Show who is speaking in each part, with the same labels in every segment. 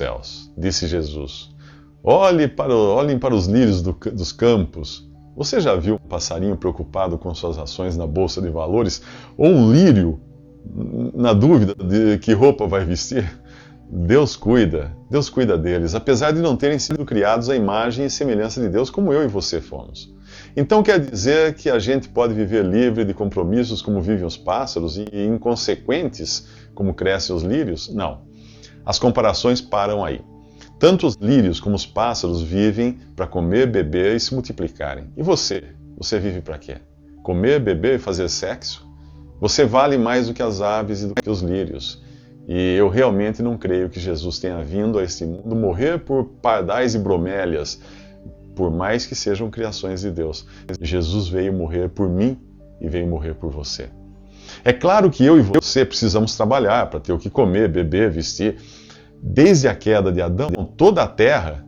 Speaker 1: céus, disse Jesus. Olhem para os lírios dos campos. Você já viu um passarinho preocupado com suas ações na bolsa de valores? Ou um lírio na dúvida de que roupa vai vestir? Deus cuida deles, apesar de não terem sido criados à imagem e semelhança de Deus, como eu e você fomos. Então quer dizer que a gente pode viver livre de compromissos como vivem os pássaros e inconsequentes como crescem os lírios? Não. As comparações param aí. Tanto os lírios como os pássaros vivem para comer, beber e se multiplicarem. E você? Você vive para quê? Comer, beber e fazer sexo? Você vale mais do que as aves e do que os lírios. E eu realmente não creio que Jesus tenha vindo a este mundo morrer por pardais e bromélias, por mais que sejam criações de Deus. Jesus veio morrer por mim e veio morrer por você. É claro que eu e você precisamos trabalhar para ter o que comer, beber, vestir. Desde a queda de Adão, toda a terra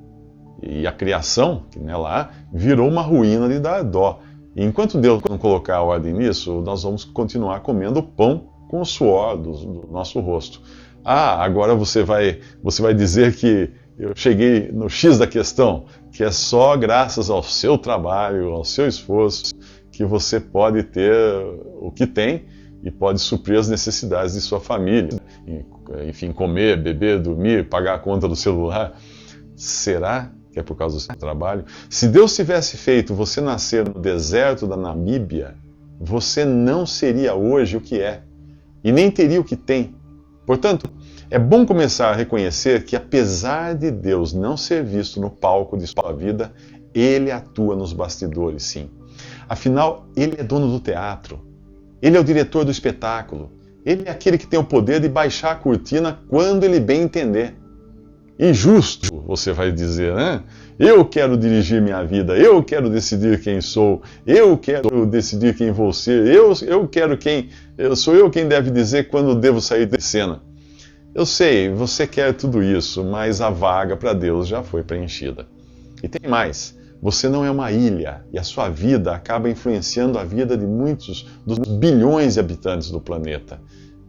Speaker 1: e a criação que nela há virou uma ruína de dar dó. E enquanto Deus não colocar a ordem nisso, nós vamos continuar comendo pão com o suor do nosso rosto. Agora você vai dizer que eu cheguei no X da questão, que é só graças ao seu trabalho, ao seu esforço, que você pode ter o que tem e pode suprir as necessidades de sua família. Enfim, comer, beber, dormir, pagar a conta do celular. Será que é por causa do seu trabalho? Se Deus tivesse feito você nascer no deserto da Namíbia, você não seria hoje o que é. E nem teria o que tem. Portanto, é bom começar a reconhecer que, apesar de Deus não ser visto no palco de sua vida, Ele atua nos bastidores, sim. Afinal, Ele é dono do teatro. Ele é o diretor do espetáculo. Ele é aquele que tem o poder de baixar a cortina quando Ele bem entender. Injusto, você vai dizer, né? Eu quero dirigir minha vida, eu quero decidir quem sou, eu quero decidir quem vou ser, sou eu quem deve dizer quando devo sair de cena. Eu sei, você quer tudo isso, mas a vaga para Deus já foi preenchida. E tem mais, você não é uma ilha, e a sua vida acaba influenciando a vida de muitos dos bilhões de habitantes do planeta.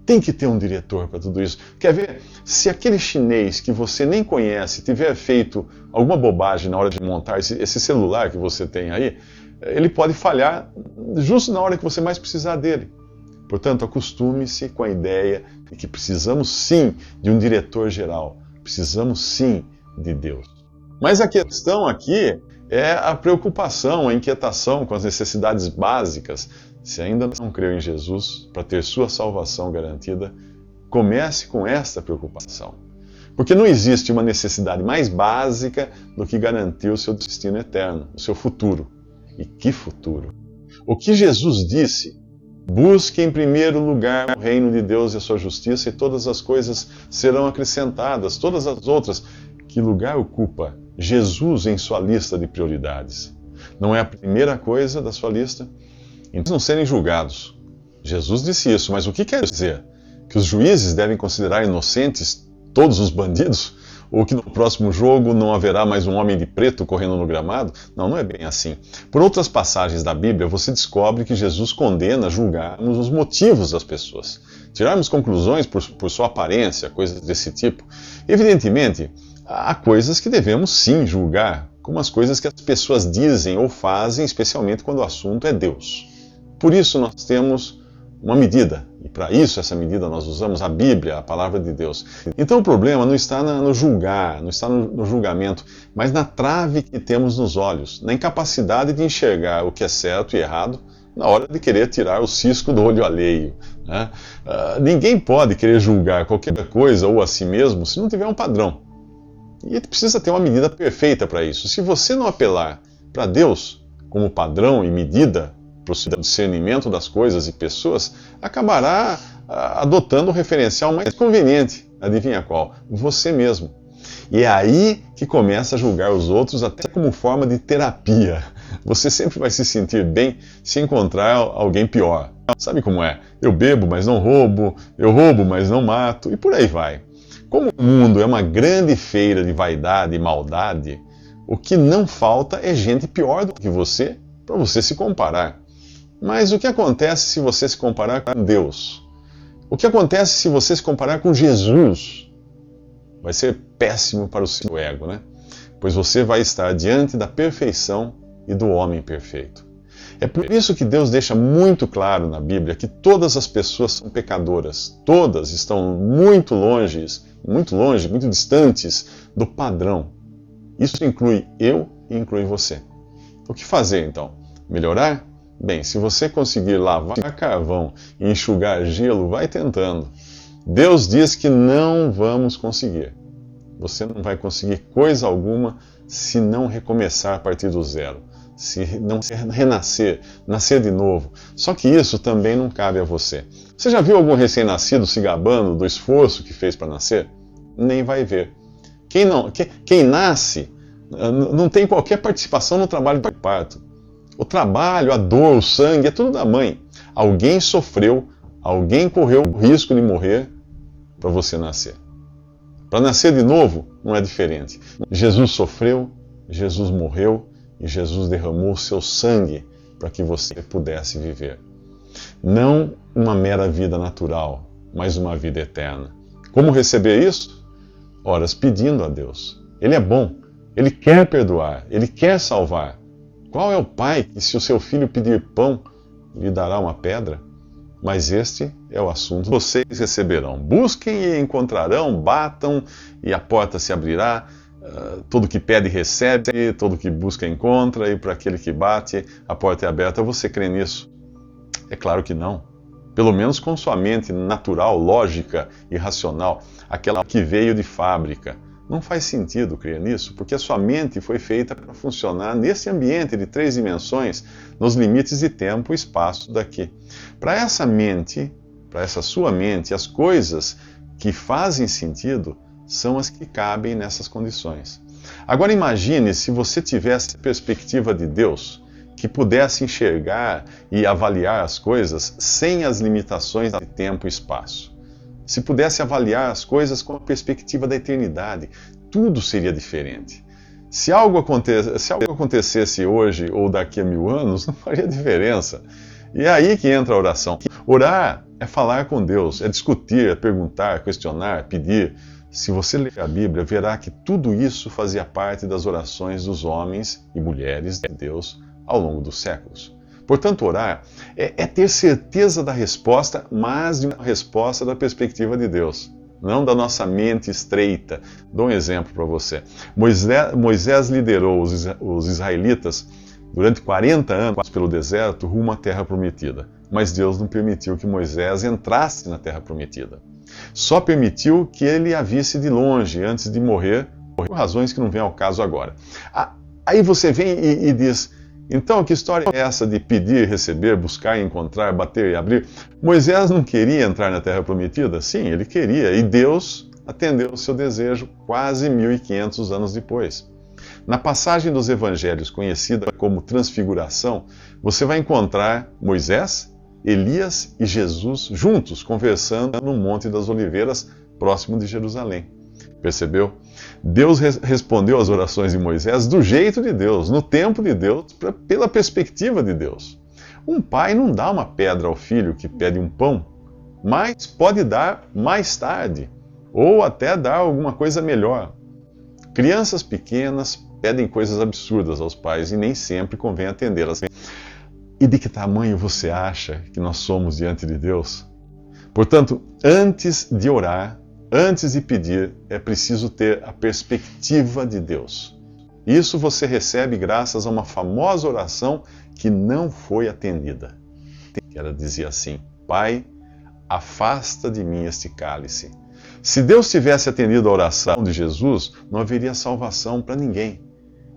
Speaker 1: Tem que ter um diretor para tudo isso. Quer ver? Se aquele chinês que você nem conhece tiver feito alguma bobagem na hora de montar esse celular que você tem aí, ele pode falhar justo na hora que você mais precisar dele. Portanto, acostume-se com a ideia de que precisamos sim de um diretor geral. Precisamos sim de Deus. Mas a questão aqui é a preocupação, a inquietação com as necessidades básicas. Se ainda não creu em Jesus para ter sua salvação garantida, comece com esta preocupação. Porque não existe uma necessidade mais básica do que garantir o seu destino eterno, o seu futuro. E que futuro! O que Jesus disse: busque em primeiro lugar o reino de Deus e a sua justiça, e todas as coisas serão acrescentadas, todas as outras. Que lugar ocupa Jesus em sua lista de prioridades? Não é a primeira coisa da sua lista? Então, não serem julgados. Jesus disse isso, mas o que quer dizer? Que os juízes devem considerar inocentes todos os bandidos? Ou que no próximo jogo não haverá mais um homem de preto correndo no gramado? Não, não é bem assim. Por outras passagens da Bíblia, você descobre que Jesus condena julgarmos os motivos das pessoas. Tirarmos conclusões por sua aparência, coisas desse tipo. Evidentemente, há coisas que devemos sim julgar, como as coisas que as pessoas dizem ou fazem, especialmente quando o assunto é Deus. Por isso nós temos uma medida, e para isso essa medida nós usamos a Bíblia, a palavra de Deus. Então o problema não está no julgar, não está no julgamento, mas na trave que temos nos olhos, na incapacidade de enxergar o que é certo e errado, na hora de querer tirar o cisco do olho alheio. Né? Ninguém pode querer julgar qualquer coisa ou a si mesmo se não tiver um padrão. E precisa ter uma medida perfeita para isso. Se você não apelar para Deus como padrão e medida para o discernimento das coisas e pessoas, acabará adotando o referencial mais conveniente. Adivinha qual? Você mesmo. E é aí que começa a julgar os outros até como forma de terapia. Você sempre vai se sentir bem se encontrar alguém pior. Sabe como é? Eu bebo, mas não roubo. Eu roubo, mas não mato. E por aí vai. Como o mundo é uma grande feira de vaidade e maldade, o que não falta é gente pior do que você para você se comparar. Mas o que acontece se você se comparar com Deus? O que acontece se você se comparar com Jesus? Vai ser péssimo para o seu ego, né? Pois você vai estar diante da perfeição e do homem perfeito. É por isso que Deus deixa muito claro na Bíblia que todas as pessoas são pecadoras. Todas estão muito longe, muito distantes do padrão. Isso inclui eu e inclui você. O que fazer então? Melhorar? Bem, se você conseguir lavar carvão e enxugar gelo, vai tentando. Deus diz que não vamos conseguir. Você não vai conseguir coisa alguma se não recomeçar a partir do zero. Se não renascer, nascer de novo. Só que isso também não cabe a você. Você já viu algum recém-nascido se gabando do esforço que fez para nascer? Nem vai ver. Quem nasce não tem qualquer participação no trabalho de parto. O trabalho, a dor, o sangue, é tudo da mãe. Alguém sofreu, alguém correu o risco de morrer para você nascer. Para nascer de novo, não é diferente. Jesus sofreu, Jesus morreu, e Jesus derramou seu sangue para que você pudesse viver. Não uma mera vida natural, mas uma vida eterna. Como receber isso? Ora, pedindo a Deus. Ele é bom, Ele quer perdoar, Ele quer salvar. Qual é o pai que, se o seu filho pedir pão, lhe dará uma pedra? Mas este é o assunto. Vocês receberão. Busquem e encontrarão, batam e a porta se abrirá. Todo que pede recebe, todo que busca encontra, e para aquele que bate, a porta é aberta. Você crê nisso? É claro que não. Pelo menos com sua mente natural, lógica e racional, aquela que veio de fábrica. Não faz sentido crer nisso, porque a sua mente foi feita para funcionar nesse ambiente de 3 dimensões, nos limites de tempo e espaço daqui. Para essa mente, para essa sua mente, as coisas que fazem sentido são as que cabem nessas condições. Agora imagine se você tivesse a perspectiva de Deus, que pudesse enxergar e avaliar as coisas sem as limitações de tempo e espaço. Se pudesse avaliar as coisas com a perspectiva da eternidade, tudo seria diferente. Se algo acontecesse hoje ou daqui a 1000 anos, não faria diferença. E é aí que entra a oração. Orar é falar com Deus, é discutir, é perguntar, questionar, pedir. Se você ler a Bíblia, verá que tudo isso fazia parte das orações dos homens e mulheres de Deus ao longo dos séculos. Portanto, orar é ter certeza da resposta, mas de uma resposta da perspectiva de Deus, não da nossa mente estreita. Dou um exemplo para você. Moisés liderou os israelitas durante 40 anos pelo deserto rumo à Terra Prometida, mas Deus não permitiu que Moisés entrasse na Terra Prometida. Só permitiu que ele a visse de longe antes de morrer, por razões que não vêm ao caso agora. Aí você vem e diz: então, que história é essa de pedir, receber, buscar, encontrar, bater e abrir? Moisés não queria entrar na Terra Prometida? Sim, ele queria, e Deus atendeu o seu desejo quase 1500 anos depois. Na passagem dos Evangelhos, conhecida como Transfiguração, você vai encontrar Moisés, Elias e Jesus juntos, conversando no Monte das Oliveiras, próximo de Jerusalém. Percebeu? Deus respondeu às orações de Moisés do jeito de Deus, no tempo de Deus, pela perspectiva de Deus. Um pai não dá uma pedra ao filho que pede um pão, mas pode dar mais tarde, ou até dar alguma coisa melhor. Crianças pequenas pedem coisas absurdas aos pais e nem sempre convém atendê-las. E de que tamanho você acha que nós somos diante de Deus? Portanto, antes de orar, antes de pedir, é preciso ter a perspectiva de Deus. Isso você recebe graças a uma famosa oração que não foi atendida. Ela dizia assim: Pai, afasta de mim este cálice. Se Deus tivesse atendido a oração de Jesus, não haveria salvação para ninguém.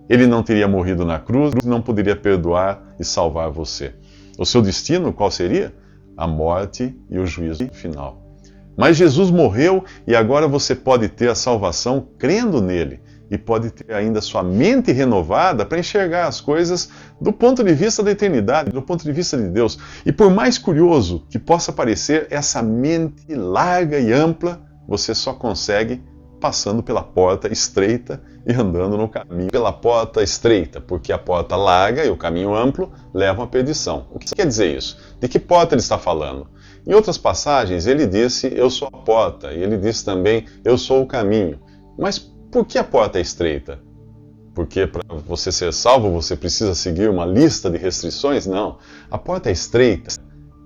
Speaker 1: Ele não teria morrido na cruz, não poderia perdoar e salvar você. O seu destino qual seria? A morte e o juízo final. Mas Jesus morreu e agora você pode ter a salvação crendo nele. E pode ter ainda sua mente renovada para enxergar as coisas do ponto de vista da eternidade, do ponto de vista de Deus. E por mais curioso que possa parecer, essa mente larga e ampla, você só consegue passando pela porta estreita e andando no caminho pela porta estreita, porque a porta larga e o caminho amplo levam à perdição. O que quer dizer isso? De que porta ele está falando? Em outras passagens, ele disse, eu sou a porta, e ele disse também, eu sou o caminho. Mas por que a porta é estreita? Porque para você ser salvo você precisa seguir uma lista de restrições? Não. A porta é estreita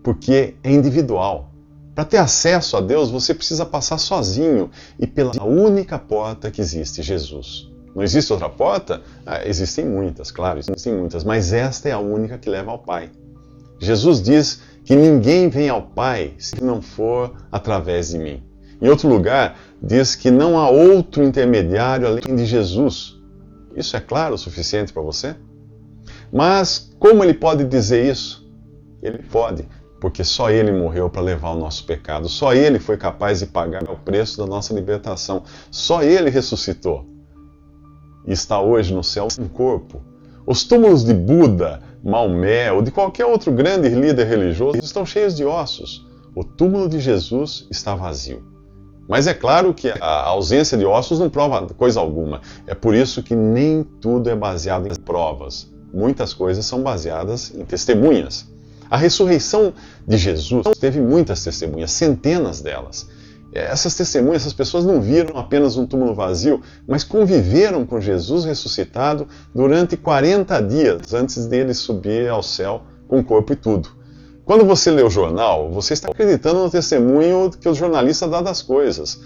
Speaker 1: porque é individual. Para ter acesso a Deus você precisa passar sozinho e pela única porta que existe, Jesus. Não existe outra porta? Existem muitas, claro, existem muitas, mas esta é a única que leva ao Pai. Jesus diz que ninguém vem ao Pai se não for através de mim. Em outro lugar, diz que não há outro intermediário além de Jesus. Isso é claro o suficiente para você? Mas como ele pode dizer isso? Ele pode, porque só ele morreu para levar o nosso pecado. Só ele foi capaz de pagar o preço da nossa libertação. Só ele ressuscitou. E está hoje no céu sem corpo. Os túmulos de Buda, Maomé ou de qualquer outro grande líder religioso estão cheios de ossos. O túmulo de Jesus está vazio. Mas é claro que a ausência de ossos não prova coisa alguma. É por isso que nem tudo é baseado em provas. Muitas coisas são baseadas em testemunhas. A ressurreição de Jesus teve muitas testemunhas, centenas delas. Essas testemunhas, essas pessoas não viram apenas um túmulo vazio, mas conviveram com Jesus ressuscitado durante 40 dias antes dele subir ao céu com corpo e tudo. Quando você lê o jornal, você está acreditando no testemunho que o jornalista dá das coisas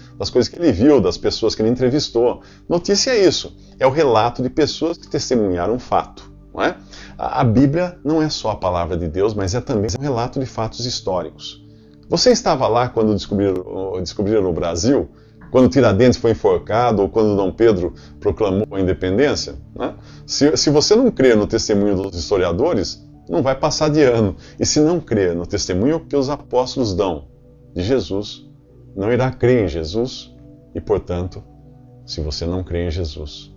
Speaker 1: que ele viu, das pessoas que ele entrevistou. Notícia é isso, é o relato de pessoas que testemunharam um fato. Não é? A Bíblia não é só a palavra de Deus, mas é também um relato de fatos históricos. Você estava lá quando descobriram o Brasil? Quando Tiradentes foi enforcado ou quando Dom Pedro proclamou a independência? Né? Se você não crê no testemunho dos historiadores, não vai passar de ano. E se não crer no testemunho que os apóstolos dão de Jesus, não irá crer em Jesus e, portanto, se você não crê em Jesus,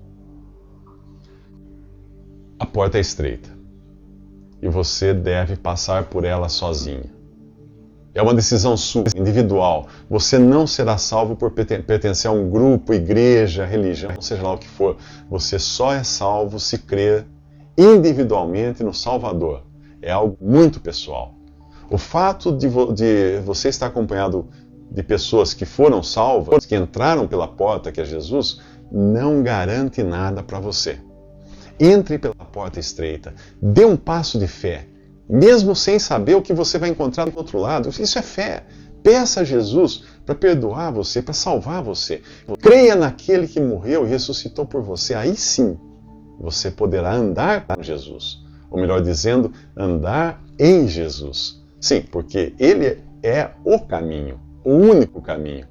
Speaker 1: a porta é estreita e você deve passar por ela sozinho. É uma decisão sua, individual. Você não será salvo por pertencer a um grupo, igreja, religião, seja lá o que for. Você só é salvo se crer individualmente no Salvador. É algo muito pessoal. O fato de você estar acompanhado de pessoas que foram salvas, que entraram pela porta que é Jesus, não garante nada para você. Entre pela porta estreita, dê um passo de fé, mesmo sem saber o que você vai encontrar do outro lado. Isso é fé. Peça a Jesus para perdoar você, para salvar você. Creia naquele que morreu e ressuscitou por você. Aí sim, você poderá andar com Jesus. Ou melhor dizendo, andar em Jesus. Sim, porque Ele é o caminho, o único caminho.